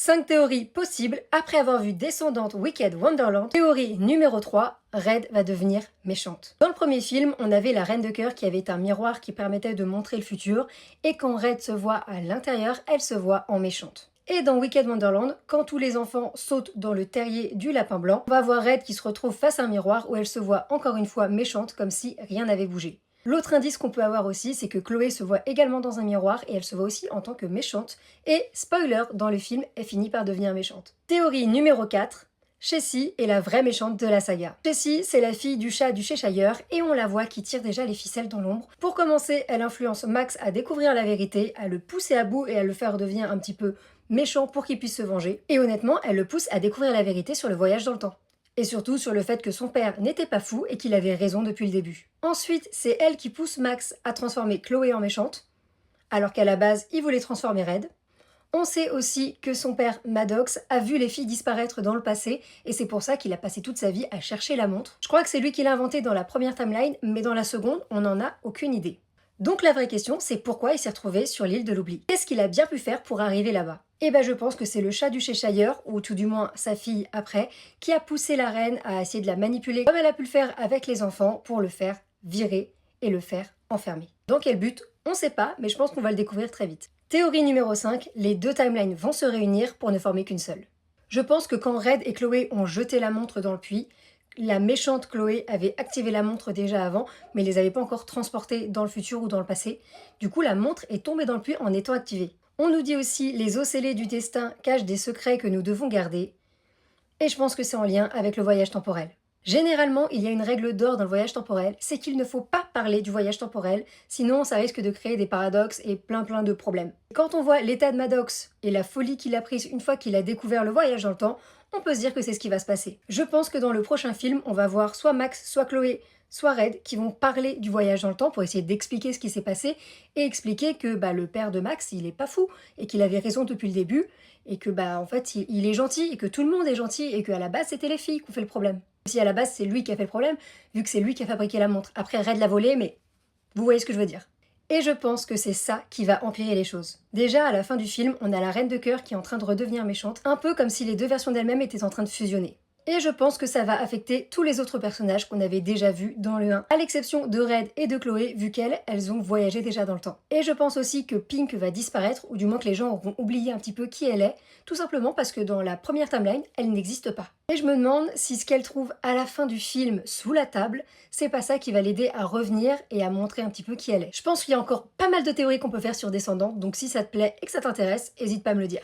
5 théories possibles après avoir vu Descendante Wicked Wonderland. Théorie numéro 3, Red va devenir méchante. Dans le premier film, on avait la Reine de Cœur qui avait un miroir qui permettait de montrer le futur, et quand Red se voit à l'intérieur, elle se voit en méchante. Et dans Wicked Wonderland, quand tous les enfants sautent dans le terrier du lapin blanc, on va voir Red qui se retrouve face à un miroir où elle se voit encore une fois méchante, comme si rien n'avait bougé. L'autre indice qu'on peut avoir aussi, c'est que Chloé se voit également dans un miroir et elle se voit aussi en tant que méchante. Et, spoiler, dans le film, elle finit par devenir méchante. Théorie numéro 4. Jessie est la vraie méchante de la saga. Jessie, c'est la fille du chat du Cheshire et on la voit qui tire déjà les ficelles dans l'ombre. Pour commencer, elle influence Max à découvrir la vérité, à le pousser à bout et à le faire devenir un petit peu méchant pour qu'il puisse se venger. Et honnêtement, elle le pousse à découvrir la vérité sur le voyage dans le temps. Et surtout sur le fait que son père n'était pas fou et qu'il avait raison depuis le début. Ensuite, c'est elle qui pousse Max à transformer Chloé en méchante, alors qu'à la base, il voulait transformer Red. On sait aussi que son père, Maddox, a vu les filles disparaître dans le passé, et c'est pour ça qu'il a passé toute sa vie à chercher la montre. Je crois que c'est lui qui l'a inventé dans la première timeline, mais dans la seconde, on n'en a aucune idée. Donc la vraie question, c'est pourquoi il s'est retrouvé sur l'île de l'oubli. Qu'est-ce qu'il a bien pu faire pour arriver là-bas? Eh ben je pense que c'est le chat du Cheshire, ou tout du moins sa fille après, qui a poussé la reine à essayer de la manipuler comme elle a pu le faire avec les enfants pour le faire virer et le faire enfermer. Dans quel but? On sait pas, mais je pense qu'on va le découvrir très vite. Théorie numéro 5, les deux timelines vont se réunir pour ne former qu'une seule. Je pense que quand Red et Chloé ont jeté la montre dans le puits, la méchante Chloé avait activé la montre déjà avant, mais les avait pas encore transportées dans le futur ou dans le passé. Du coup, la montre est tombée dans le puits en étant activée. On nous dit aussi les os scellés du destin cachent des secrets que nous devons garder. Et je pense que c'est en lien avec le voyage temporel. Généralement, il y a une règle d'or dans le voyage temporel, c'est qu'il ne faut pas parler du voyage temporel, sinon ça risque de créer des paradoxes et plein de problèmes. Quand on voit l'état de Maddox et la folie qu'il a prise une fois qu'il a découvert le voyage dans le temps, on peut se dire que c'est ce qui va se passer. Je pense que dans le prochain film, on va voir soit Max, soit Chloé, soit Red qui vont parler du voyage dans le temps pour essayer d'expliquer ce qui s'est passé et expliquer que le père de Max, il est pas fou et qu'il avait raison depuis le début et que en fait il est gentil et que tout le monde est gentil et qu'à la base c'était les filles qui ont fait le problème. Si à la base c'est lui qui a fait le problème, vu que c'est lui qui a fabriqué la montre. Après Red l'a volée, mais vous voyez ce que je veux dire. Et je pense que c'est ça qui va empirer les choses. Déjà, à la fin du film, on a la Reine de Cœur qui est en train de redevenir méchante, un peu comme si les deux versions d'elle-même étaient en train de fusionner. Et je pense que ça va affecter tous les autres personnages qu'on avait déjà vus dans le 1, à l'exception de Red et de Chloé, vu qu'elles ont voyagé déjà dans le temps. Et je pense aussi que Pink va disparaître, ou du moins que les gens auront oublié un petit peu qui elle est, tout simplement parce que dans la première timeline, elle n'existe pas. Et je me demande si ce qu'elle trouve à la fin du film sous la table, c'est pas ça qui va l'aider à revenir et à montrer un petit peu qui elle est. Je pense qu'il y a encore pas mal de théories qu'on peut faire sur Descendante, donc si ça te plaît et que ça t'intéresse, n'hésite pas à me le dire.